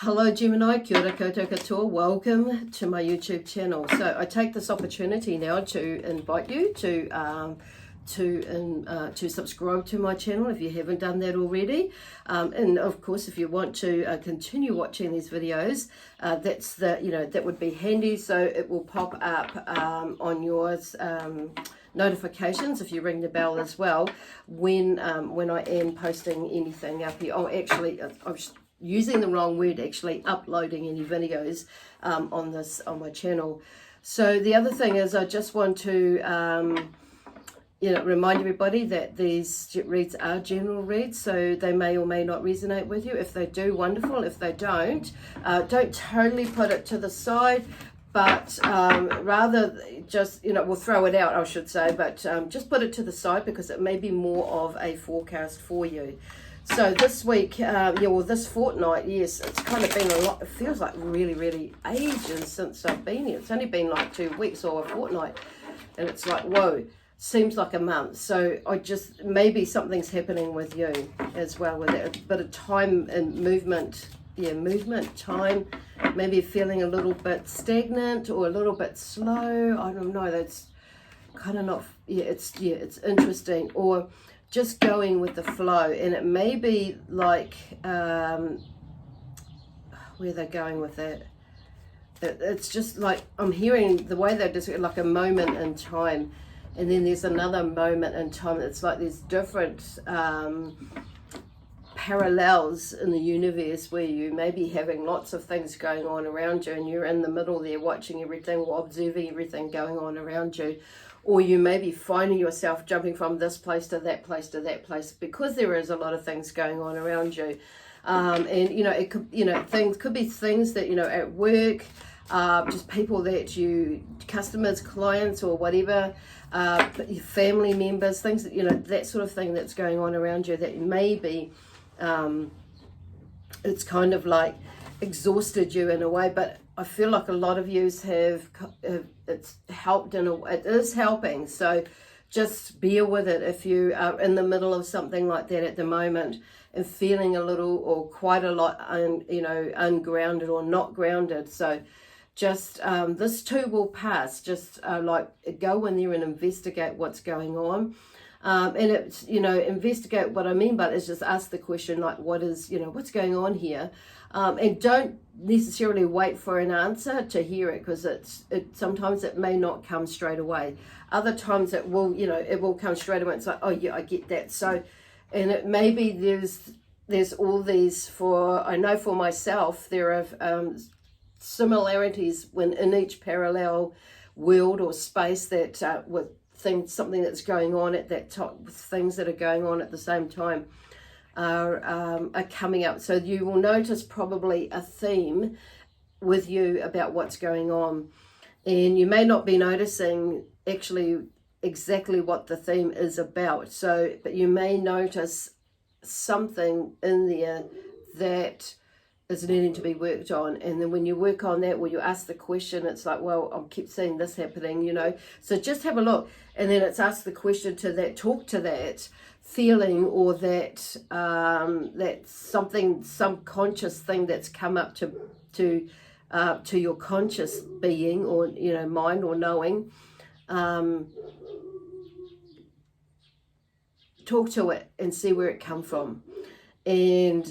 Hello Gemini, kia ora koutou katoa, welcome to my YouTube channel. So I take this opportunity now to invite you to subscribe to my channel if you haven't done that already. And of course, if you want to continue watching these videos, that would be handy. So it will pop up on yours. Notifications if you ring the bell as well when I am posting anything up here. Oh, actually, I was using the wrong word, actually uploading any videos on my channel. So the other thing is I just want to remind everybody that these reads are general reads, so they may or may not resonate with you. If they do, wonderful. If they don't totally put it to the side, but rather just, we'll throw it out, I should say, but just put it to the side because it may be more of a forecast for you. So this week, this fortnight, yes, it's kind of been a lot. It feels like really ages since I've been here. It's only been like 2 weeks or a fortnight, and it's like, whoa, seems like a month. So maybe something's happening with you as well, with it. A bit of time and movement, time, maybe feeling a little bit stagnant or a little bit slow. I don't know, that's kind of not, it's interesting. Or just going with the flow, and it may be like where they're going with that. It's just like I'm hearing the way they're just like a moment in time, and then there's another moment in time. It's like there's different parallels in the universe where you may be having lots of things going on around you, and you're in the middle there watching everything or observing everything going on around you. Or you may be finding yourself jumping from this place to that place to that place because there is a lot of things going on around you. And it could, things could be things that, at work, just people that customers, clients, or whatever, family members, things that, that sort of thing that's going on around you that maybe it's kind of like exhausted you in a way, but I feel like a lot of yous have it's helped it is helping. So just bear with it if you are in the middle of something like that at the moment and feeling a little or quite a lot ungrounded or not grounded. So just this too will pass. Just go in there and investigate what's going on. And it's, investigate what I mean by it is just ask the question, like, what is, what's going on here? And don't necessarily wait for an answer to hear it, because sometimes it may not come straight away. Other times it will, it will come straight away. It's like, oh yeah, I get that. So, and it maybe there's all these I know for myself, there are similarities in each parallel world or space that with something that's going on at that time, things that are going on at the same time are coming up. So you will notice probably a theme with you about what's going on, and you may not be noticing actually exactly what the theme is about. So, but you may notice something in there that is needing to be worked on, and then when you work on that, when you ask the question, it's like, well, I keep seeing this happening, so just have a look, and then it's ask the question to that, talk to that feeling or that something, some conscious thing that's come up to your conscious being or mind or knowing. Talk to it and see where it come from. And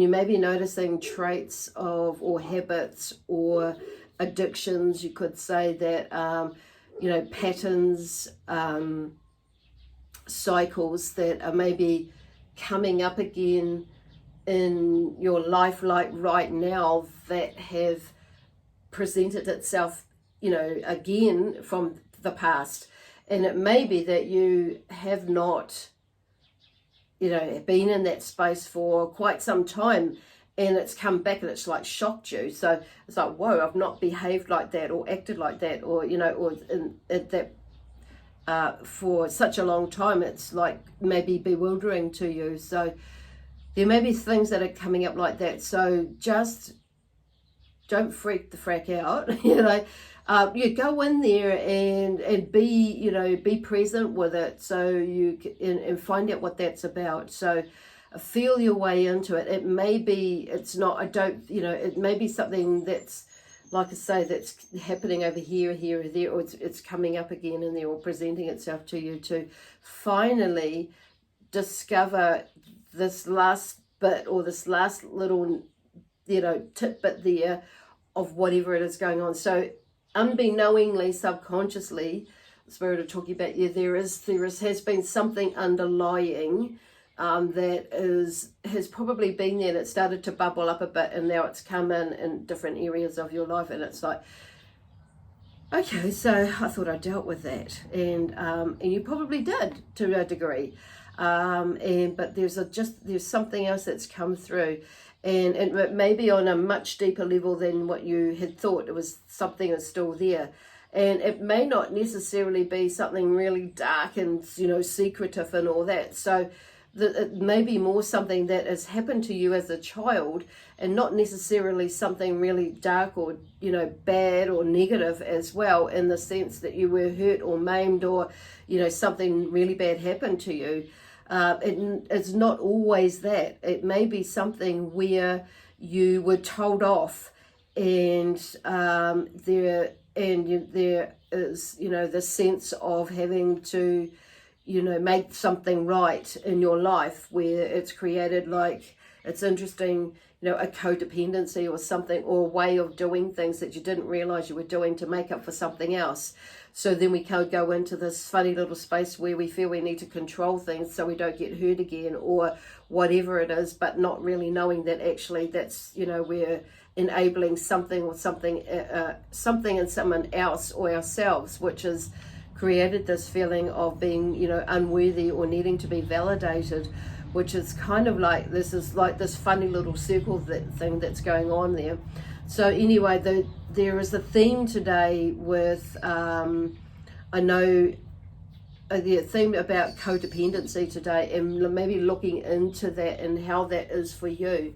you may be noticing traits of or habits or addictions, you could say, that patterns, cycles that are maybe coming up again in your life, like right now, that have presented itself again from the past. And it may be that you have not been in that space for quite some time, and it's come back and it's like shocked you. So it's like, whoa, I've not behaved like that or acted like that, or for such a long time. It's like maybe bewildering to you. So there may be things that are coming up like that. So just don't freak the frack out, you go in there and be, be present with it, so you can, and find out what that's about. So feel your way into it. It may be, it's not, I don't, you know, it may be something that's, like I say, that's happening over here, here, or there, or it's coming up again in there, or presenting itself to you to finally discover this last bit, or this last little, you know, tidbit there of whatever it is going on. So unbeknowingly, subconsciously, Spirit are talking about, yeah, there has been something underlying that has probably been there, and it started to bubble up a bit, and now it's come in different areas of your life, and it's like, okay, so I thought I dealt with that, and you probably did to a degree, but there's something else that's come through, and it may be on a much deeper level than what you had thought. It was something that's still there. And it may not necessarily be something really dark and, you know, secretive and all that. So it may be more something that has happened to you as a child, and not necessarily something really dark or, you know, bad or negative as well, in the sense that you were hurt or maimed, or, you know, something really bad happened to you. It's not always that. It may be something where you were told off, and there is, you know, the sense of having to, you know, make something right in your life, where it's created, like, it's interesting, you know, a codependency or something, or a way of doing things that you didn't realize you were doing to make up for something else. So then we can go into this funny little space where we feel we need to control things so we don't get hurt again, or whatever it is, but not really knowing that actually that's, you know, we're enabling something, or something in someone else or ourselves, which has created this feeling of being, you know, unworthy or needing to be validated, which is kind of like, this is like this funny little circle thing that's going on there. So anyway, there is a theme today with, I know, the theme about codependency today, and maybe looking into that and how that is for you,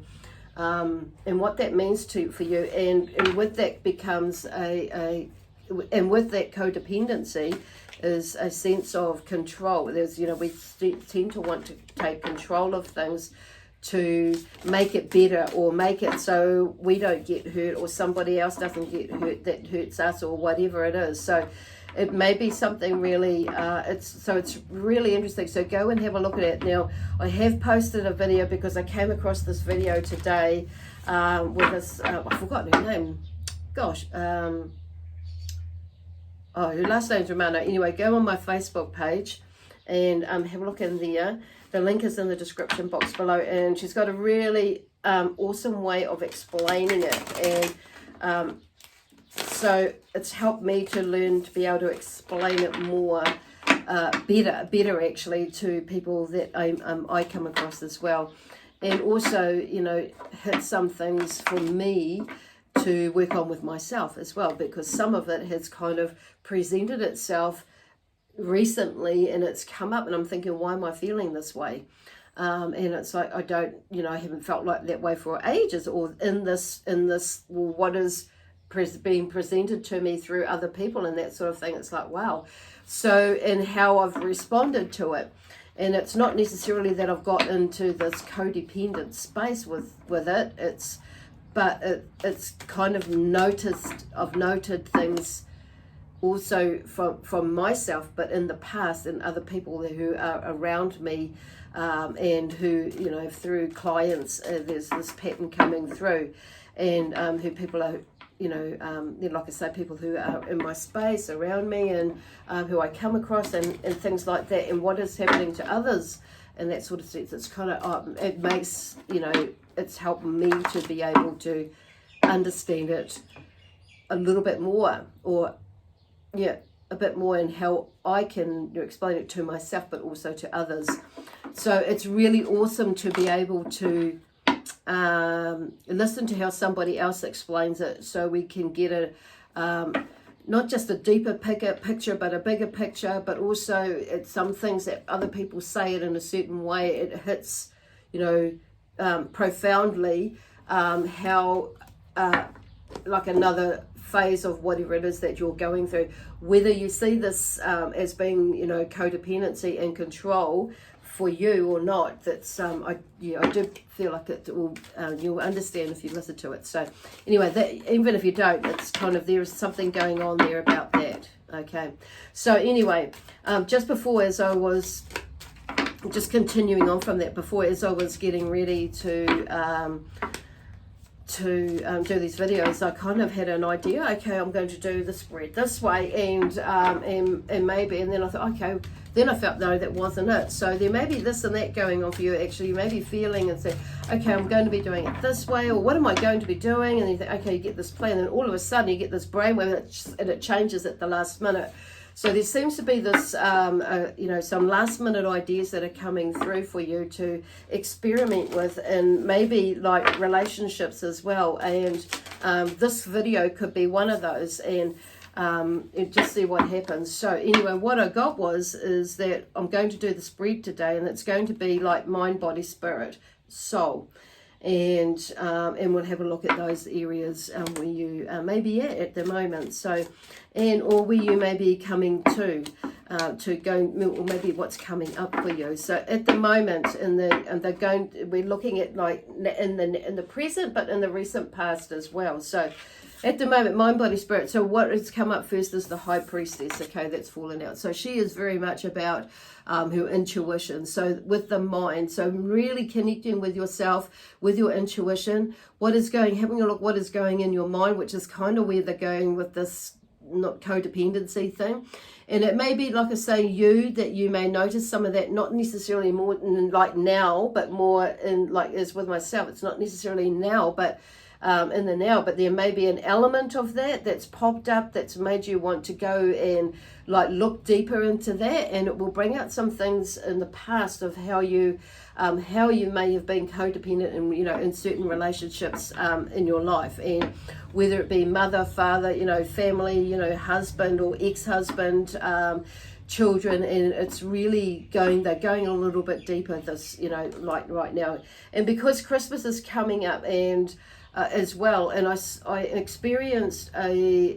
and what that means for you, and with that becomes and with that codependency is a sense of control. There's, you know, we tend to want to take control of things to make it better, or make it so we don't get hurt, or somebody else doesn't get hurt that hurts us, or whatever it is. So it may be something really, it's really interesting. So go and have a look at it. Now, I have posted a video because I came across this video today with this, I've forgotten her name. Gosh, her last name's Romano. Anyway, go on my Facebook page and have a look in there. The link is in the description box below, and she's got a really awesome way of explaining it, and so it's helped me to learn to be able to explain it more better actually to people that I come across as well, and also, you know, hit some things for me to work on with myself as well, because some of it has kind of presented itself recently, and it's come up, and I'm thinking, why am I feeling this way? And it's like, I don't, you know, I haven't felt like that way for ages, or in this well, what is being presented to me through other people and that sort of thing. It's like, wow. So, and how I've responded to it, and it's not necessarily that I've got into this codependent space with it. It's kind of I've noted things also from myself, but in the past, and other people who are around me, and who, you know, through clients, there's this pattern coming through, and who people are, you know, like I say, people who are in my space around me, and who I come across, and things like that, and what is happening to others, and that sort of sense. It's kind of, it makes, you know, it's helped me to be able to understand it a little bit more, or a bit more, in how I can explain it to myself, but also to others. So it's really awesome to be able to listen to how somebody else explains it, so we can get a not just a deeper picture, but a bigger picture, but also it's some things that other people say it in a certain way, it hits, you know, profoundly, how like another phase of whatever it is that you're going through, whether you see this as being, you know, codependency and control for you or not, that's I do feel like it will you'll understand if you listen to it. So anyway, that even if you don't, it's kind of, there is something going on there about that. Okay, so anyway, just before, as I was just continuing on from that, before, as I was getting ready to do these videos, I kind of had an idea. Okay, I'm going to do the spread this way, and maybe, and then I thought, okay, then I felt, no, that wasn't it. So there may be this and that going on for you. Actually, you may be feeling and say, okay, I'm going to be doing it this way, or what am I going to be doing? And you think, okay, you get this plan, and all of a sudden you get this brainwave, and it changes at the last minute. So there seems to be this, some last minute ideas that are coming through for you to experiment with, and maybe like relationships as well. And this video could be one of those, and just see what happens. So anyway, what I got is that I'm going to do the spread today, and it's going to be like mind, body, spirit, soul. And we'll have a look at those areas where you may be at the moment. So, or where you may be coming to go, or maybe what's coming up for you. So at the moment, we're looking at like in the present, but in the recent past as well. So at the moment, mind, body, spirit. So what has come up first is the High Priestess. Okay, that's fallen out. So she is very much about her intuition. So with the mind, so really connecting with yourself, with your intuition, having a look what is going in your mind, which is kind of where they're going with this not codependency thing. And it may be, like I say, that you may notice some of that, not necessarily more in like now, but more in like as with myself. It's not necessarily now, but in the now, but there may be an element of that that's popped up that's made you want to go and like look deeper into that, and it will bring out some things in the past of how you may have been codependent in certain relationships in your life, and whether it be mother, father, family, husband or ex-husband, children, and it's really they're going a little bit deeper this like right now. And because Christmas is coming up and as well, and I experienced a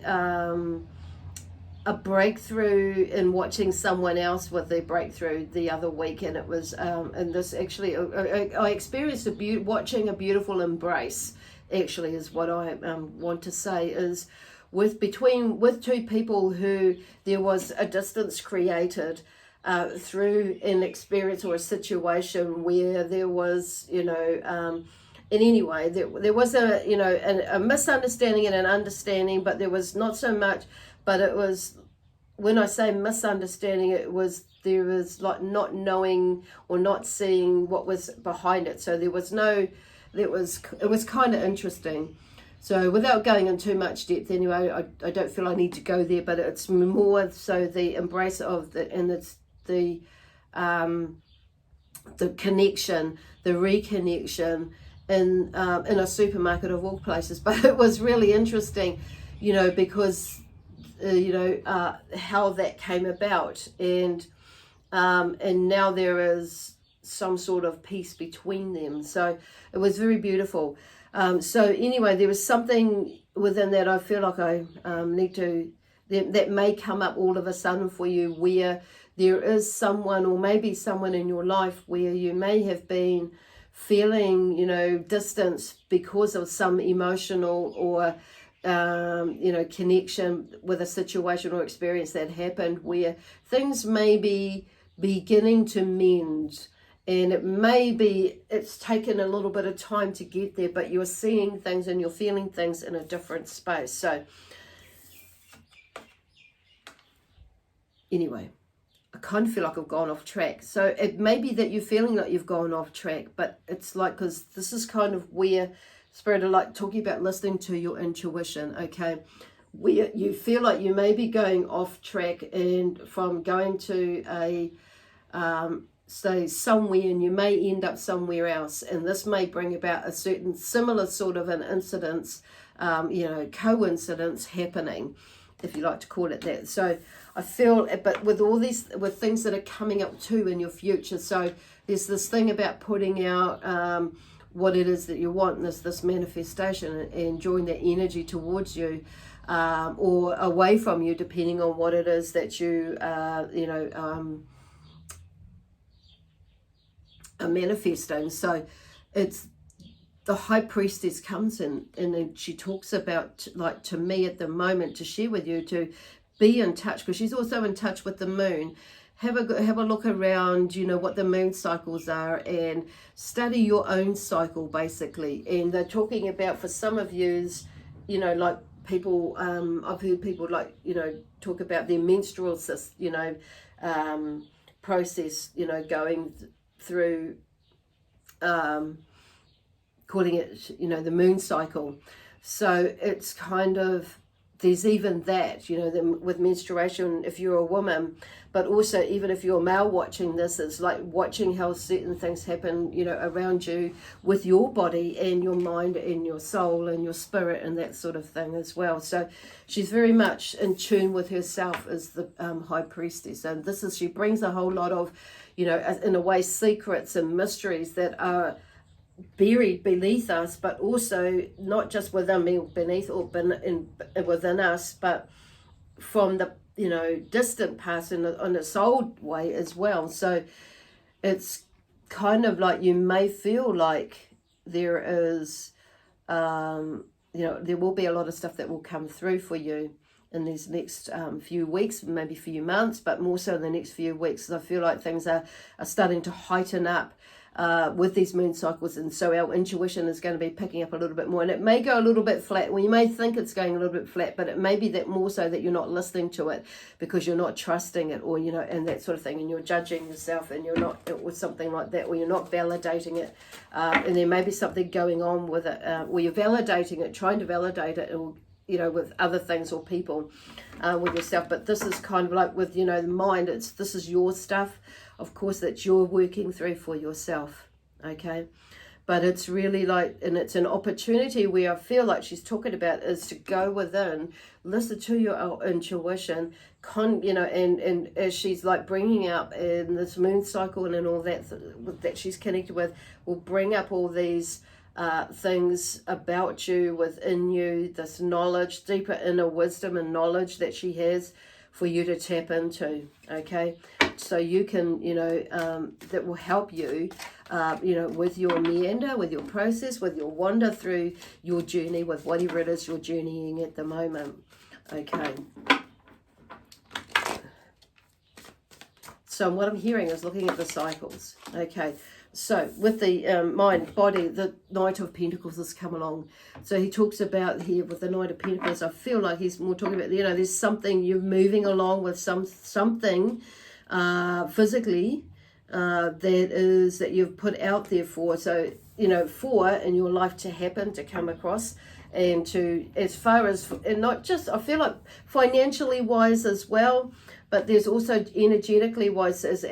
breakthrough in watching someone else with their breakthrough the other week, and it was and this actually I experienced watching a beautiful embrace, actually, is what I want to say, is with two people who there was a distance created through an experience or a situation where there was in any way, there was a misunderstanding and an understanding, but there was not so much. But it was, when I say misunderstanding, there was like not knowing or not seeing what was behind it. So it was kind of interesting. So without going into too much depth, anyway, I don't feel I need to go there. But it's more so the embrace of the connection, the reconnection. In a supermarket of all places. But it was really interesting, because how that came about, and now there is some sort of peace between them. So it was very beautiful. So anyway, there was something within that I feel like I need to, that may come up all of a sudden for you, where there is someone, or maybe someone in your life where you may have been feeling distance because of some emotional or connection with a situation or experience that happened, where things may be beginning to mend, and it's taken a little bit of time to get there, but you're seeing things and you're feeling things in a different space. So anyway, I kind of feel like I've gone off track. So it may be that you're feeling like you've gone off track, but it's like, because this is kind of where Spirit are like talking about listening to your intuition, okay? Where you feel like you may be going off track and from going to say somewhere, and you may end up somewhere else, and this may bring about a certain similar sort of an incidence, coincidence happening, if you like to call it that. So I feel, but with all these, with things that are coming up too in your future, so there's this thing about putting out what it is that you want, and this manifestation, and drawing that energy towards you or away from you, depending on what it is that you are manifesting. So it's the High Priestess comes in, and then she talks about, like, to me at the moment, to share with you, to be in touch, because she's also in touch with the moon. Have a look around, you know, what the moon cycles are, and study your own cycle, basically. And they're talking about, for some of yous, you know, like people, I've heard people, like, you know, talk about their menstrual cyst, you know, process, you know, going through, calling it, you know, the moon cycle. So it's kind of, there's even that, you know, with menstruation, if you're a woman, but also even if you're male watching this, it's like watching how certain things happen, you know, around you with your body and your mind and your soul and your spirit and that sort of thing as well. So she's very much in tune with herself as the High Priestess. And this is, she brings a whole lot of, you know, in a way, secrets and mysteries that are buried beneath us, but also not just within me, beneath or within us, but from the, you know, distant past and on a soul way as well. So it's kind of like, you may feel like there is, you know, there will be a lot of stuff that will come through for you in these next few weeks, maybe few months, but more so in the next few weeks. I feel like things are starting to heighten up with these moon cycles, and so our intuition is going to be picking up a little bit more, and it may go a little bit flat. Well, you may think it's going a little bit flat, but it may be that more so that you're not listening to it because you're not trusting it, or, you know, and that sort of thing, and you're judging yourself, and you're not, with something like that, or you're not validating it, and there may be something going on with it where you're validating it, trying to validate it, or, you know, with other things or people, with yourself. But this is kind of like with, you know, the mind, this is your stuff, of course, that you're working through for yourself, okay? But it's really like, and it's an opportunity where I feel like she's talking about is to go within, listen to your intuition, you know, and as she's like bringing up in this moon cycle and all that she's connected with, will bring up all these things about you, within you, this knowledge, deeper inner wisdom and knowledge that she has for you to tap into, okay? So you can, you know, that will help you, you know, with your meander, with your process, with your wander through your journey, with whatever it is you're journeying at the moment, okay? So what I'm hearing is looking at the cycles, okay? So with the mind, body, the Knight of Pentacles has come along. So he talks about here with the Knight of Pentacles, I feel like he's more talking about, you know, there's something you're moving along with, something physically that you've put out there for. So, you know, for in your life to happen, to come across, and to, as far as, and not just, I feel like financially wise as well, but there's also energetically wise, as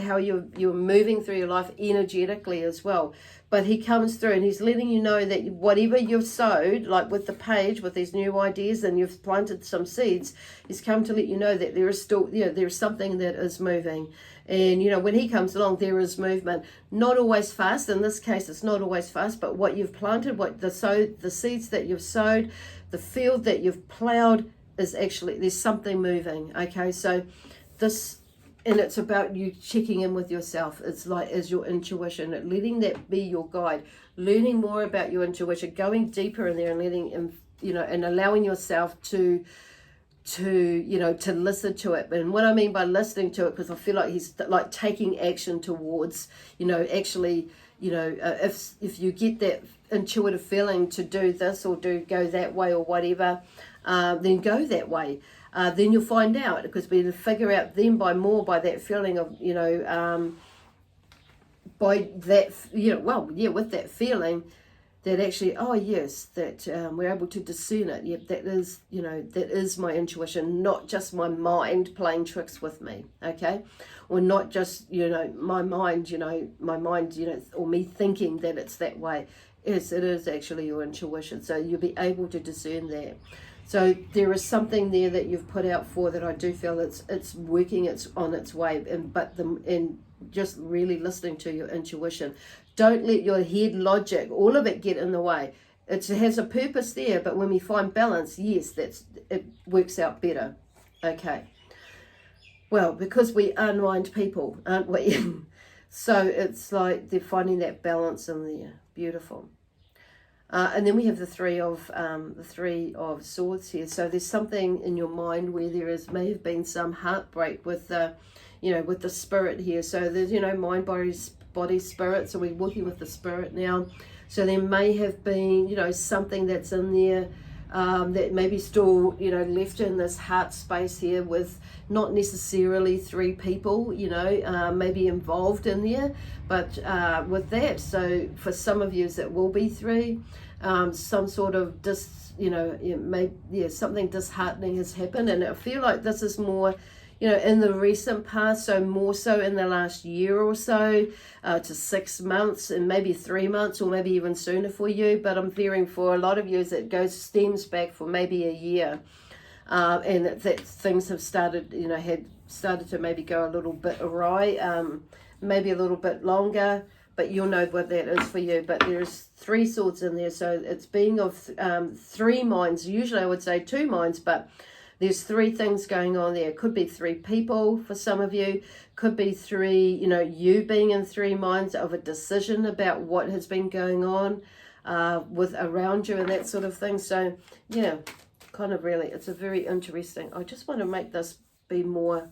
how you're moving through your life energetically as well. But he comes through and he's letting you know that whatever you've sowed, like with the page, with these new ideas, and you've planted some seeds, he's come to let you know that there is still, you know, there's something that is moving. And, you know, when he comes along, there is movement. Not always fast. In this case, it's not always fast, but what you've planted, the seeds that you've sowed, the field that you've plowed, is actually, there's something moving, okay? So this, and it's about you checking in with yourself. It's like, as your intuition, letting that be your guide, learning more about your intuition, going deeper in there, and letting, you know, and allowing yourself to you know, to listen to it. And what I mean by listening to it, because I feel like he's like taking action towards, you know, actually, you know, if you get that intuitive feeling to do this or go that way or whatever, then go that way. Then you'll find out, because we figure out then by that feeling of, you know, by that, you know, well, yeah, with that feeling, that actually, oh yes, that we're able to discern it. Yep, that is, you know, that is my intuition, not just my mind playing tricks with me, okay? Or not just, you know, my mind, you know, or me thinking that it's that way. Yes, it is actually your intuition. So you'll be able to discern that. So there is something there that you've put out for that I do feel it's working, it's on its way, and just really listening to your intuition. Don't let your head logic, all of it, get in the way. It has a purpose there, but when we find balance, yes, it works out better. Okay. Well, because we unwind people, aren't we? So it's like they're finding that balance in there. Beautiful. And then we have the three of swords here. So there's something in your mind where may have been some heartbreak with the, with the spirit here. So there's, mind, body, spirit. So we're working with the spirit now. So there may have been, something that's in there that maybe still, left in this heart space here with not necessarily three people, maybe involved in there, but with that. So for some of you, it will be three. Some sort of something disheartening has happened, and I feel like this is more, in the recent past, so more so in the last year or so, to 6 months, and maybe 3 months, or maybe even sooner for you. But I'm fearing for a lot of you it stems back for maybe a year, and that things have started, had started to maybe go a little bit awry, maybe a little bit longer. But you'll know what that is for you. But there's 3 swords in there, so it's being of 3 minds. Usually I would say 2 minds, but there's 3 things going on there. It could be 3 people for some of you. Could be 3, you being in 3 minds of a decision about what has been going on with around you and that sort of thing. So, yeah, kind of really, it's a very interesting. I just want to make this be more,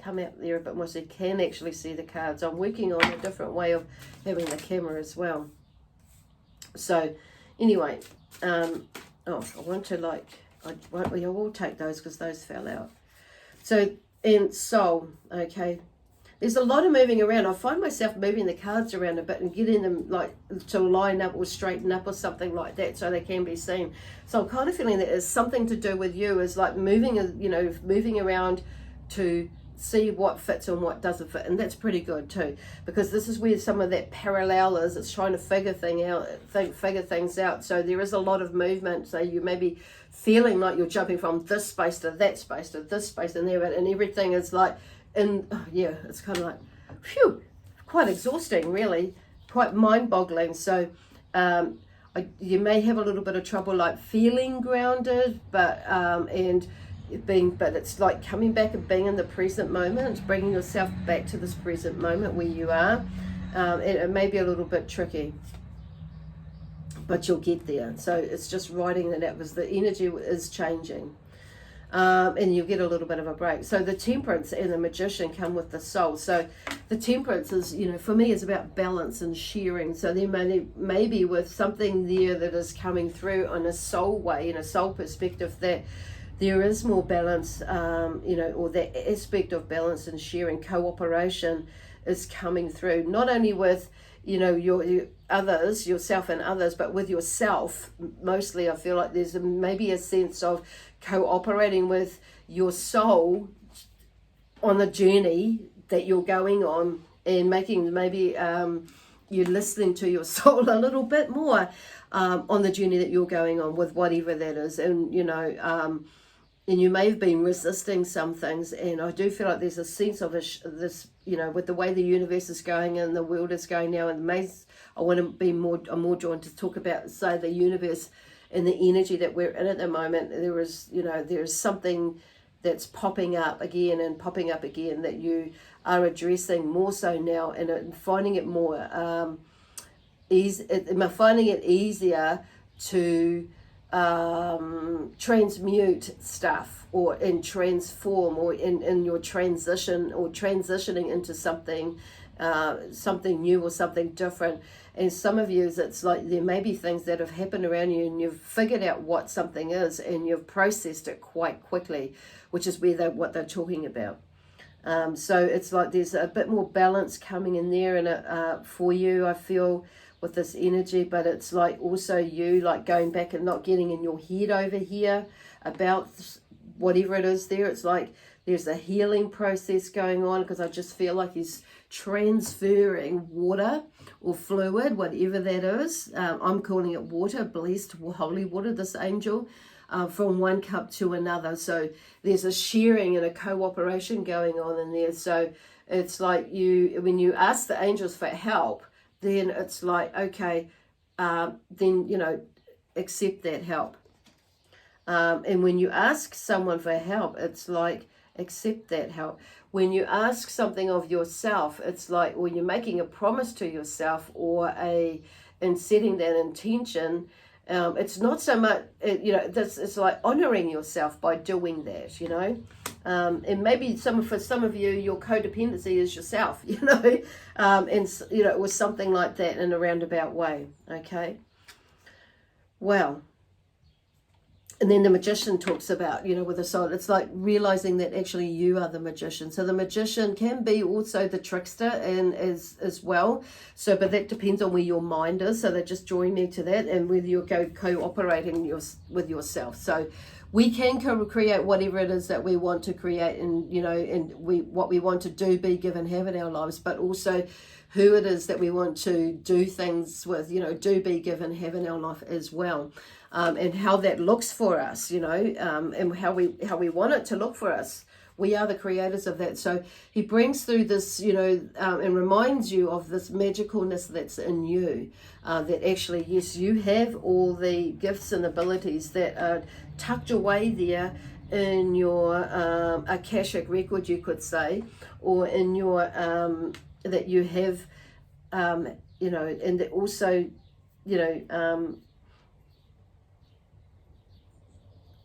come out there a bit more so you can actually see the cards. I'm working on a different way of having the camera as well. So, anyway, I want to I will take those because those fell out. So, and soul, okay. There's a lot of moving around. I find myself moving the cards around a bit and getting them to line up or straighten up or something like that so they can be seen. So I'm kind of feeling that it's something to do with you, is like moving around to see what fits and what doesn't fit, and that's pretty good too, because this is where some of that parallel is. It's trying to figure things out. So there is a lot of movement. So you may be feeling like you're jumping from this space to that space to this space and there, and everything is like it's kind of like, phew, quite exhausting, really, quite mind-boggling. So you may have a little bit of trouble like feeling grounded, but it's like coming back and being in the present moment, bringing yourself back to this present moment where you are. And it may be a little bit tricky, but you'll get there. So it's just writing that out because the energy is changing. And you'll get a little bit of a break. So the Temperance and the Magician come with the Soul. So the Temperance is, for me, is about balance and sharing. So there may be with something there that is coming through on a soul way, in a soul perspective, that there is more balance, or that aspect of balance and sharing, cooperation is coming through, not only with, your others, yourself and others, but with yourself. Mostly I feel like there's maybe a sense of cooperating with your soul on the journey that you're going on, and making maybe you're listening to your soul a little bit more on the journey that you're going on with whatever that is. And and you may have been resisting some things, and I do feel like there's a sense of this, with the way the universe is going and the world is going now, and I'm more drawn to talk about, say, the universe and the energy that we're in at the moment. There's something that's popping up again that you are addressing more so now, and finding it more finding it easier to transmute stuff, or transform, or in your transition, or transitioning into something new or something different. And some of you, it's like there may be things that have happened around you and you've figured out what something is and you've processed it quite quickly, which is what they're talking about. So it's like there's a bit more balance coming in there, and for you, I feel, with this energy. But it's like also you like going back and not getting in your head over here about whatever it is there. It's like there's a healing process going on, because I just feel like he's transferring water or fluid, whatever that is. I'm calling it water, blessed holy water, this angel, from one cup to another. So there's a sharing and a cooperation going on in there. So it's like when you ask the angels for help, then it's like, okay, then, accept that help. And when you ask someone for help, it's like, accept that help. when you ask something of yourself, it's like, or you're making a promise to yourself, or in setting that intention, it's not so much, it's like honoring yourself by doing that, and maybe for some of you, your codependency is yourself, or something like that in a roundabout way. Okay. Well, and then the magician talks about, with the soul, it's like realizing that actually you are the magician. So the magician can be also the trickster and as well. So, but that depends on where your mind is. So they just join me to that, and whether you're cooperating with yourself. So we can create whatever it is that we want to create, and what we want to do, be, give, and have in our lives, but also who it is that we want to do things with, do, be, give, and have in our life as well. And how that looks for us, and how we want it to look for us. We are the creators of that. So he brings through this, and reminds you of this magicalness that's in you, that actually, yes, you have all the gifts and abilities that are tucked away there in your Akashic record, you could say, or in your, that you have, and that also,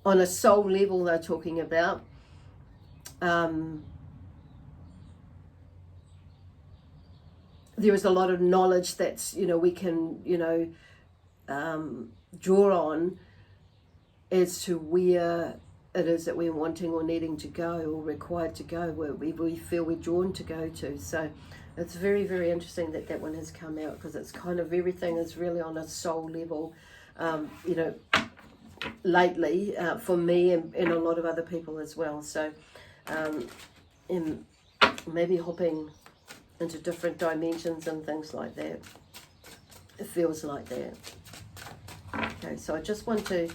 on a soul level, they're talking about. There is a lot of knowledge that's, we can, draw on as to where it is that we're wanting or needing to go, or required to go, where we feel we're drawn to go to. So it's very, very interesting that one has come out, because it's kind of, everything is really on a soul level, lately, for me and a lot of other people as well. So maybe hopping into different dimensions and things like that. It feels like that. Okay, so I just want to,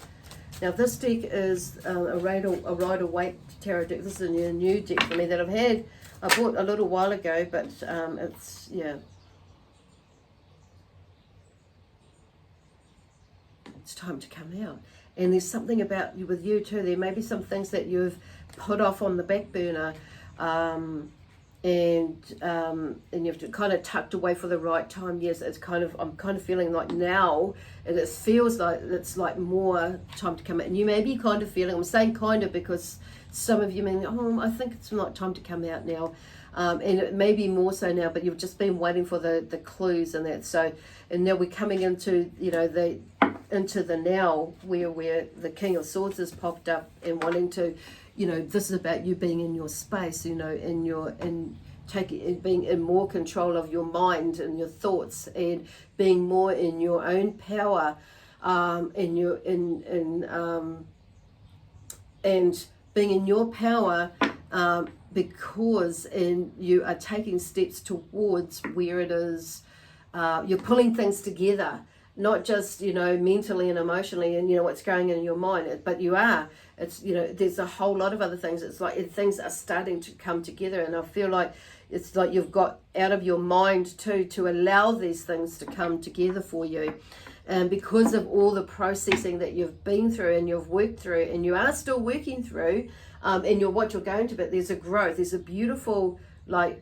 now this deck is a Rider-Waite tarot deck. This is a new deck for me that I bought a little while ago, but it's, it's time to come out. And there's something about you with you too. There may be some things that you've put off on the back burner, and you've kind of tucked away for the right time. Yes, I'm kind of feeling like now, and it feels like it's like more time to come out. And you may be kind of feeling, I'm saying kind of because some of you may, I think it's not time to come out now. And it may be more so now, but you've just been waiting for the clues and that. So, and now we're coming into, into the now, where the King of Swords has popped up, and wanting to, this is about you being in your space, being in more control of your mind and your thoughts, and being more in your own power, and being in your power, because you are taking steps towards where it is, you're pulling things together, not just, mentally and emotionally and, what's going on in your mind, but you are. It's, there's a whole lot of other things. It's like things are starting to come together, and I feel like it's like you've got out of your mind too, to allow these things to come together for you. And because of all the processing that you've been through and you've worked through, and you are still working through, and what you're going to, but there's a growth, there's a beautiful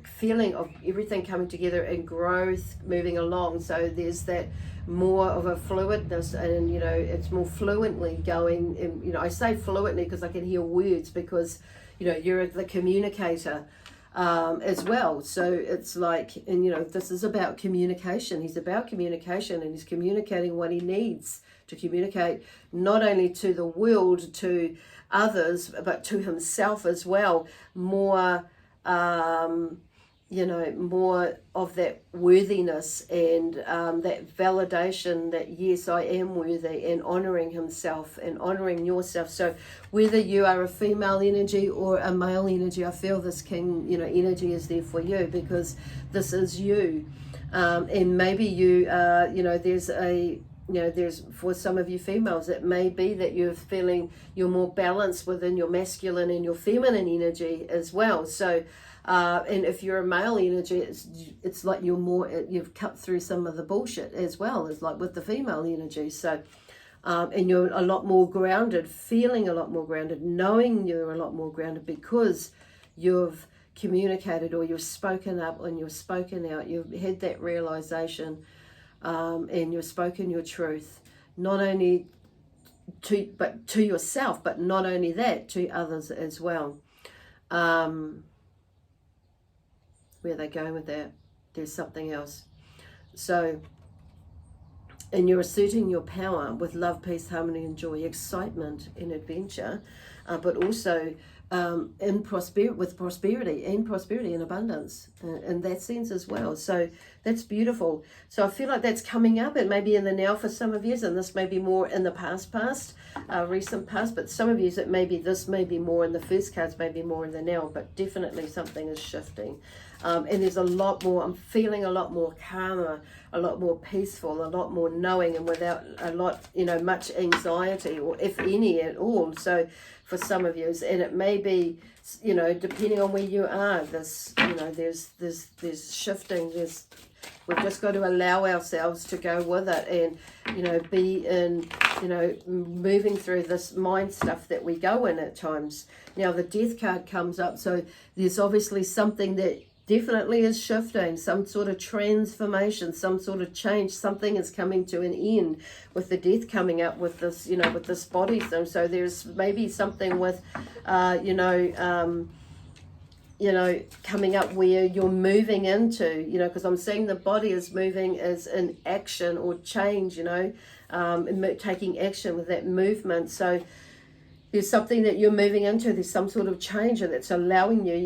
feeling of everything coming together and growth moving along. So there's that more of a fluidness, and it's more fluently going. And I say fluently because I can hear words, because you're the communicator as well. So it's like, and this is about communication. He's about communication, and he's communicating what he needs to communicate, not only to the world, to others, but to himself as well. More more of that worthiness, and that validation that yes, I am worthy, and honoring himself and honoring yourself. So whether you are a female energy or a male energy, I feel this King energy is there for you, because this is you. And maybe you there's for some of you females, it may be that you're feeling you're more balanced within your masculine and your feminine energy as well. So and if you're a male energy, it's like you've cut through some of the bullshit as well, as like with the female energy. So and you're a lot more grounded, feeling a lot more grounded, knowing you're a lot more grounded, because you've communicated, or you've spoken up and you've spoken out, you've had that realization, and you've spoken your truth, not only to yourself, but not only that, to others as well. Where are they going with that? There's something else. So, and you're asserting your power with love, peace, harmony, and joy, excitement, and adventure, but also in prosperity and abundance in that sense as well. So that's beautiful. So I feel like that's coming up. It may be in the now for some of you, and this may be more in the past, recent past, but some of you, this may be more in the first cards, maybe more in the now, but definitely something is shifting. And there's a lot more, I'm feeling a lot more calmer, a lot more peaceful, a lot more knowing, and without a lot, much anxiety, or if any at all. So for some of you, and it may be, depending on where you are, this, there's shifting, we've just got to allow ourselves to go with it, and, be in, moving through this mind stuff that we go in at times. Now the Death card comes up, so there's obviously something that definitely is shifting, some sort of transformation, some sort of change. Something is coming to an end with the Death coming up with this, with this body thing. So there's maybe something with, coming up where you're moving into, because I'm seeing the body is moving as in action or change, taking action with that movement. So there's something that you're moving into. There's some sort of change that's allowing you,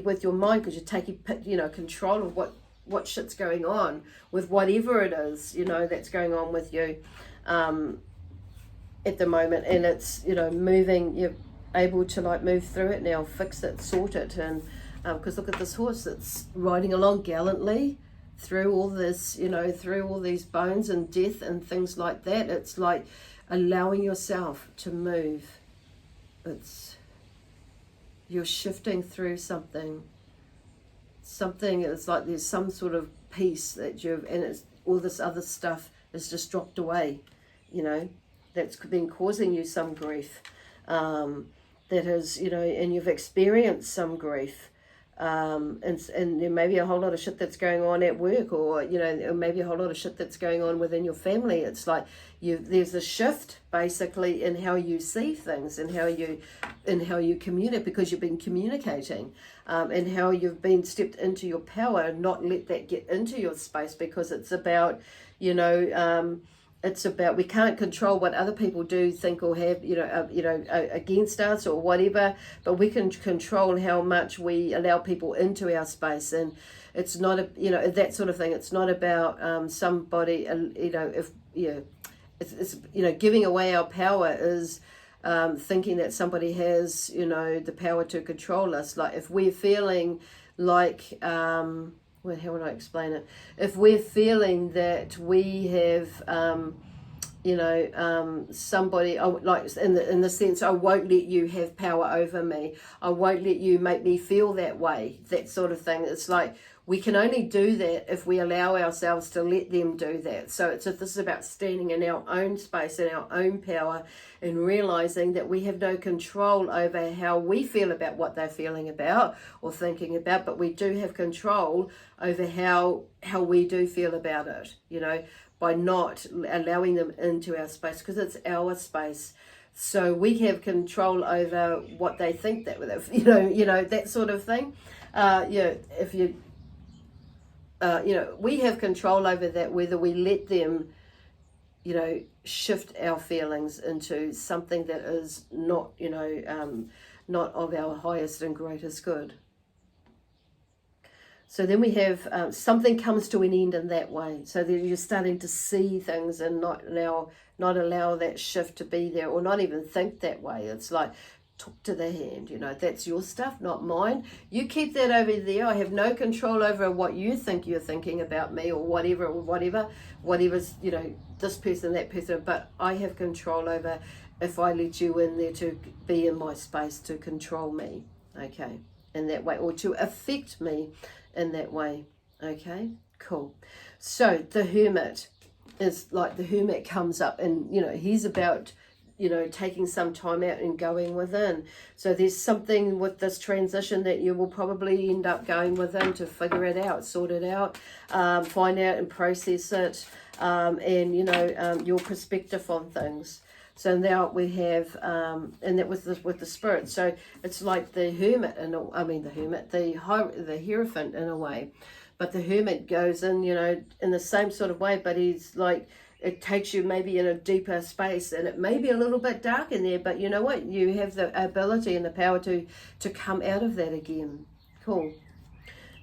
with your mind, because you're taking, control of what shit's going on with whatever it is, that's going on with you at the moment. And it's, moving, you're able to move through it now, fix it, sort it. And because look at this horse that's riding along gallantly through all this, through all these bones and death and things like that. It's like allowing yourself to move. You're shifting through something. Something is like there's some sort of peace that and it's all this other stuff is just dropped away, that's been causing you some grief. That is, and you've experienced some grief. And there may be a whole lot of shit that's going on at work, or maybe a whole lot of shit that's going on within your family. It's like there's a shift basically in how you see things, and how you communicate, because you've been communicating, and how you've been stepped into your power and not let that get into your space, because it's about it's about, we can't control what other people do, think, or have, against us or whatever, but we can control how much we allow people into our space. And it's not that sort of thing. It's not about somebody, it's giving away our power is thinking that somebody has, the power to control us. Like if we're feeling like, well, how would I explain it? If we're feeling that we have, somebody, like in the sense, I won't let you have power over me. I won't let you make me feel that way. That sort of thing. It's like we can only do that if we allow ourselves to let them do that. So this is about standing in our own space and our own power, and realizing that we have no control over how we feel about what they're feeling about or thinking about, but we do have control over how we do feel about it, by not allowing them into our space, because it's our space. So we have control over what they think that, that sort of thing. If you, we have control over that, whether we let them, shift our feelings into something that is not, not of our highest and greatest good. So then we have something comes to an end in that way. So that you're starting to see things and not allow that shift to be there, or not even think that way. It's like, talk to the hand, that's your stuff, not mine. You keep that over there. I have no control over what you think you're thinking about me, or whatever's, this person, that person, but I have control over if I let you in there to be in my space, to control me, okay, in that way, or to affect me in that way. Okay, cool. So the Hermit is like, the Hermit comes up, and he's about you know, taking some time out and going within. So there's something with this transition that you will probably end up going within to figure it out, sort it out, find out and process it, and, you know, your perspective on things. So now we have, and that was with the spirit. So it's like the hermit, the hierophant in a way. But the hermit goes in, you know, in the same sort of way, but he's like, it takes you maybe in a deeper space, and it may be a little bit dark in there, but you know what? You have the ability and the power to come out of that again. Cool.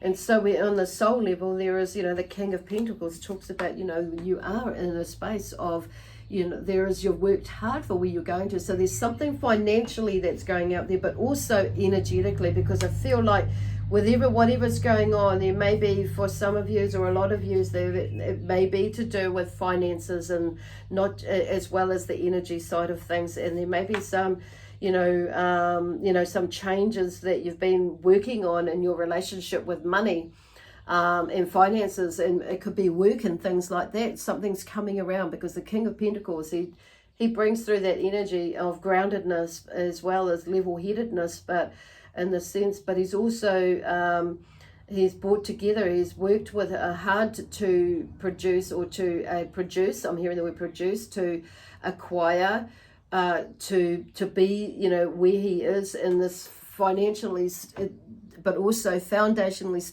And so we're on the soul level, there is, you know, the King of Pentacles talks about, you know, you are in a space of, you know, there is, you've worked hard for where you're going to. So there's something financially that's going out there, but also energetically, because I feel like whatever's going on, there may be, for some of you or a lot of you, it may be to do with finances, and not as well as the energy side of things. And there may be some, you know, some changes that you've been working on in your relationship with money, and finances, and it could be work and things like that. Something's coming around, because the King of Pentacles, he brings through that energy of groundedness as well as level-headedness, but in the sense, but he's also, he's brought together, he's worked with hard to produce, or to produce, I'm hearing the word produce, to acquire, to be, you know, where he is in this financially, but also foundationally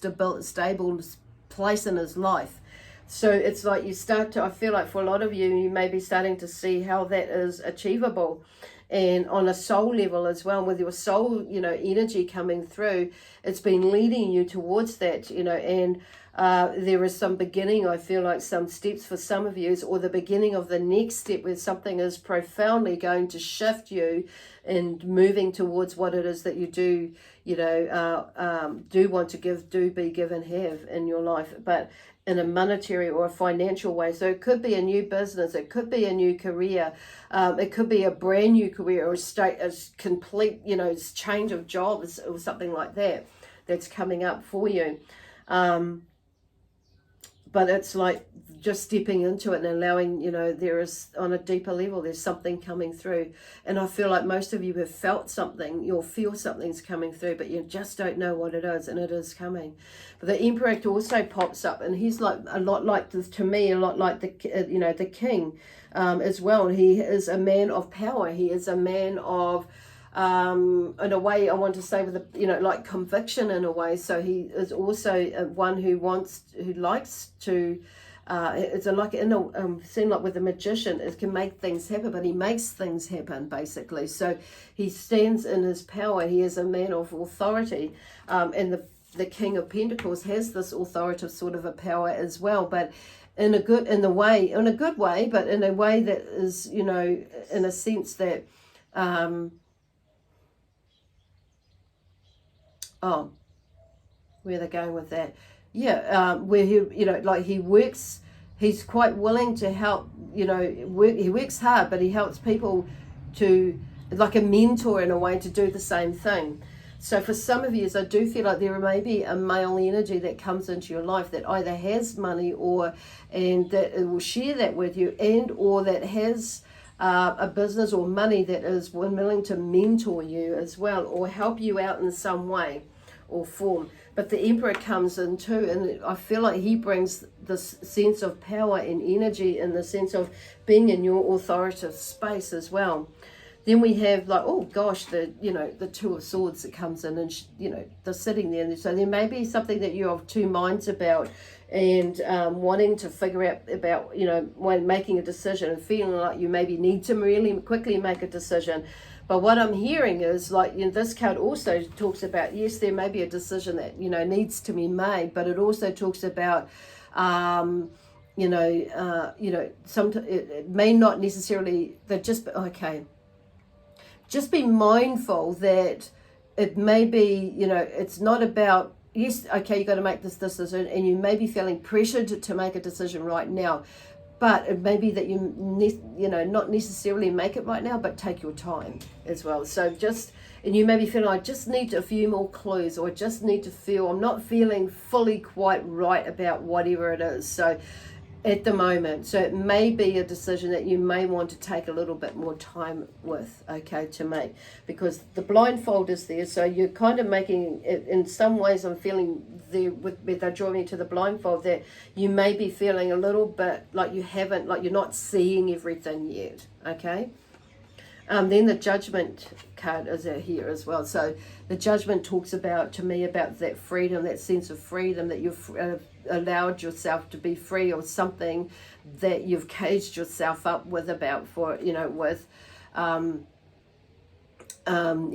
stable place in his life. So it's like you start to, I feel like for a lot of you, you may be starting to see how that is achievable. And on a soul level as well, with your soul, you know, energy coming through, it's been leading you towards that, you know, and there is some beginning, I feel like some steps for some of you, or the beginning of the next step where something is profoundly going to shift you and moving towards what it is that you do, you know, do want to give, do be, give and have in your life, but in a monetary or a financial way. So it could be a new business, it could be a new career, it could be a brand new career, or a complete, you know, change of jobs or something like that that's coming up for you. But it's like just stepping into it and allowing, you know, there is, on a deeper level, there's something coming through. And I feel like most of you have felt something, you'll feel something's coming through, but you just don't know what it is, and it is coming. But the Emperor also pops up, and he's like a lot like, to me, a lot like the, you know, the King as well. He is a man of power. He is a man of, in a way, I want to say, with a, you know, like conviction in a way. So he is also one who likes to, it's like in a seem like with a magician, it can make things happen, but he makes things happen basically. So he stands in his power. He is a man of authority, and the King of Pentacles has this authoritative sort of a power as well, but in a good way, but in a way that is, you know, in a sense that, where they're going with that, where he, you know, like he works, he's quite willing to help, you know, he works hard, but he helps people to, like a mentor in a way, to do the same thing. So for some of you, I do feel like there may be a male energy that comes into your life that either has money, and that it will share that with you, and or that has a business or money that is willing to mentor you as well, or help you out in some way or form. But the Emperor comes in too, and I feel like he brings this sense of power and energy, in the sense of being in your authoritative space as well. Then we have, like, oh gosh, the Two of Swords that comes in, and you know, they're sitting there, and so there may be something that you're of two minds about, and wanting to figure out about, you know, when making a decision, and feeling like you maybe need to really quickly make a decision. But what I'm hearing is, like, you know, this card also talks about, yes, there may be a decision that, you know, needs to be made, but it also talks about, it may not necessarily, that just be mindful that it may be, you know, it's not about, yes, okay, you got to make this decision, and you may be feeling pressured to make a decision right now, but it may be that you not necessarily make it right now, but take your time as well. So and you may be feeling, I just need a few more clues, or I just need to feel, I'm not feeling fully quite right about whatever it is. So at the moment. So it may be a decision that you may want to take a little bit more time with, okay, to make, because the blindfold is there. So you're kind of making it, in some ways I'm feeling there with, they're drawing me to the blindfold, that you may be feeling a little bit like you haven't, like you're not seeing everything yet, okay. Then the Judgment card is out here as well. So the Judgment talks about, to me, about that freedom, that sense of freedom, that you've allowed yourself to be free of something that you've caged yourself up with about, for, you know, with, you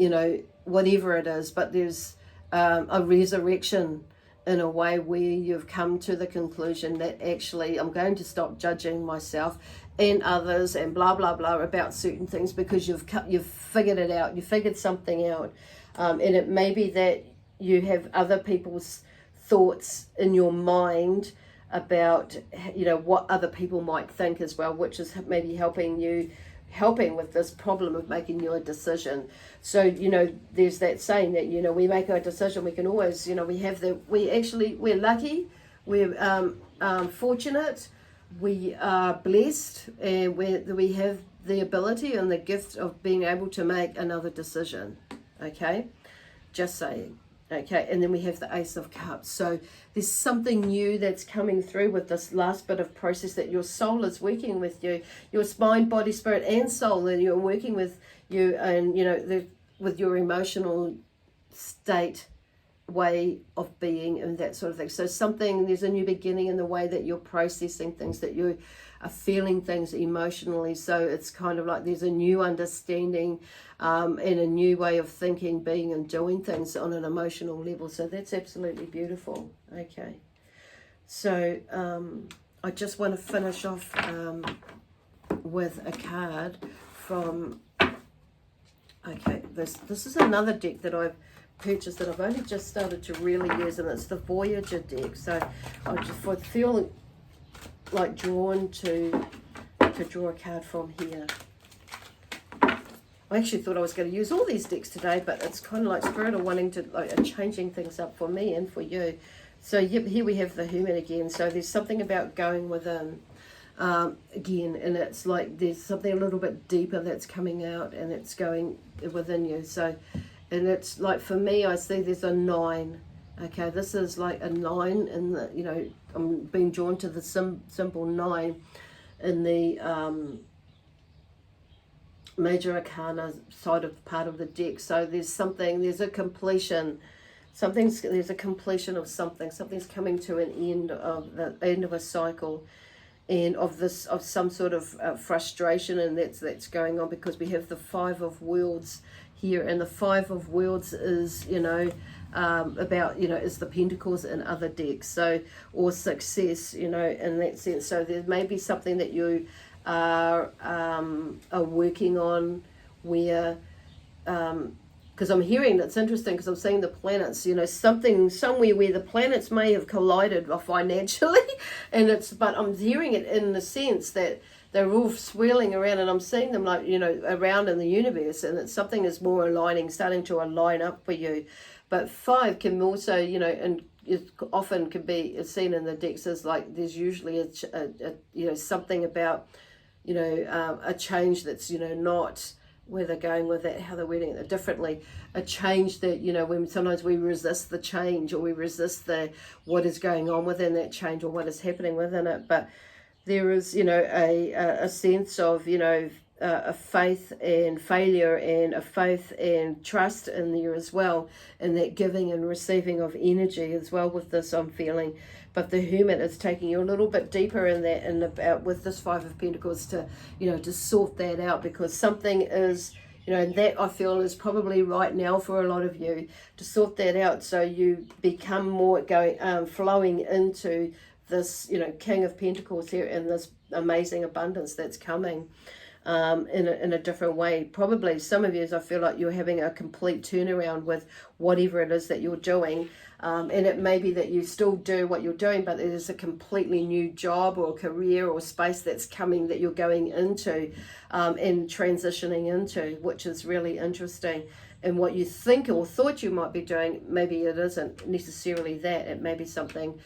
know, whatever it is. But there's a resurrection in a way where you've come to the conclusion that actually I'm going to stop judging myself and others and blah blah blah about certain things, because you've figured it out, you figured something out, and it may be that you have other people's thoughts in your mind about, you know, what other people might think as well, which is maybe helping with this problem of making your decision. So, you know, there's that saying that, you know, we make our decision, we can always, you know, we're lucky, we're fortunate, we are blessed, and we have the ability and the gift of being able to make another decision, okay, just saying. Okay, and then we have the Ace of Cups. So there's something new that's coming through with this last bit of process, that your soul is working with you, your mind, body, spirit, and soul, and you're working with you, and, you know, with your emotional state, way of being, and that sort of thing. So there's a new beginning in the way that you're processing things, that you are feeling things emotionally. So it's kind of like there's a new understanding and a new way of thinking, being, and doing things on an emotional level. So that's absolutely beautiful. Okay, so I just want to finish off with a card from, okay, this is another deck that I've purchased that I've only just started to really use, and it's the Voyager deck. So I feel like drawn to draw a card from here. I actually thought I was going to use all these decks today, but it's kind of like Spirit are wanting to, like, changing things up for me and for you. So yep, here we have the Hermit again. So there's something about going within again, and it's like there's something a little bit deeper that's coming out, and it's going within you. So, and it's like, for me, I see there's a 9. Okay, this is like a 9 in the, you know, I'm being drawn to the symbol 9 in the Major Arcana side of part of the deck. So there's a completion. There's a completion of something. Something's coming to an end of the end of a cycle, and of some sort of frustration, and that's going on, because we have the 5 of Worlds here, and the 5 of Worlds is, you know, about, you know, is the Pentacles in other decks, so, or success, you know, in that sense. So there may be something that you are working on, where because I'm hearing, that's interesting, because I'm seeing the planets, you know, somewhere where the planets may have collided financially, but I'm hearing it in the sense that they're all swirling around, and I'm seeing them, like, you know, around in the universe, and that something is more starting to align up for you. But 5 can also, you know, and it often can be seen in the decks as like there's usually a you know, something about, you know, a change that's, you know, not where they're going with it, how they're wording it differently, a change that, you know, when sometimes we resist the change, or we resist what is going on within that change, or what is happening within it. But there is, you know, a sense of, you know, a faith and failure, and a faith and trust in there as well, and that giving and receiving of energy as well with this, I'm feeling. But the Hermit is taking you a little bit deeper in that, and about with this 5 of Pentacles, to, you know, to sort that out, because something is, you know, and that I feel is probably right now for a lot of you, to sort that out, so you become more flowing into this, you know, King of Pentacles here, and this amazing abundance that's coming in a different way. Probably some of you, I feel like you're having a complete turnaround with whatever it is that you're doing, and it may be that you still do what you're doing, but it is a completely new job or career or space that's coming, that you're going into and transitioning into, which is really interesting. And what you think or thought you might be doing, maybe it isn't necessarily that. It may be something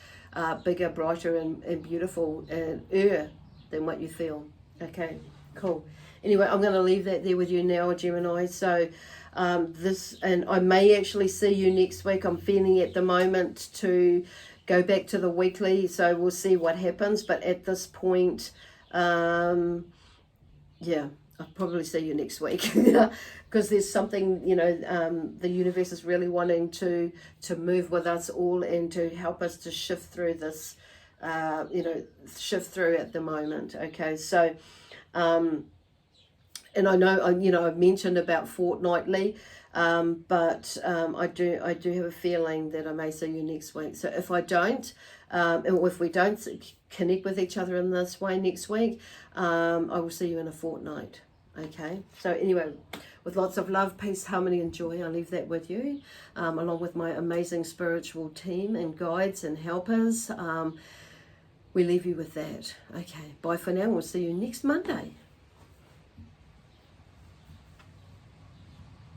bigger, brighter, and beautiful and than what you feel. Okay, cool. Anyway, I'm going to leave that there with you now, Gemini. So and I may actually see you next week. I'm feeling at the moment to go back to the weekly, so we'll see what happens. But at this point, yeah, I'll probably see you next week because there's something, the universe is really wanting to move with us all and to help us to shift through this, shift through at the moment. Okay, so, and I know, I've mentioned about fortnightly, but I do have a feeling that I may see you next week. So if I don't, and if we don't connect with each other in this way next week, I will see you in a fortnight. Okay, so anyway, with lots of love, peace, harmony, and joy, I leave that with you, along with my amazing spiritual team and guides and helpers. We leave you with that. Okay, bye for now. We'll see you next Monday.